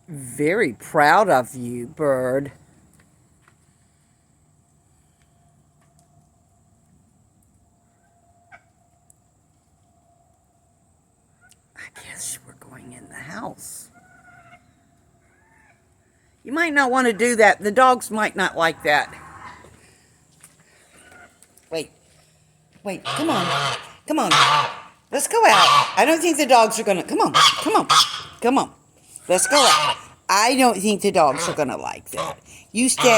Very proud of you, bird. I guess we're going in the house. You might not want to do that. The dogs might not like that. Wait. Wait, come on. Come on. Let's go out. I don't think the dogs are going to... Come on. Come on. Come on. Let's go out. I don't think the dogs are going to like that. You stay...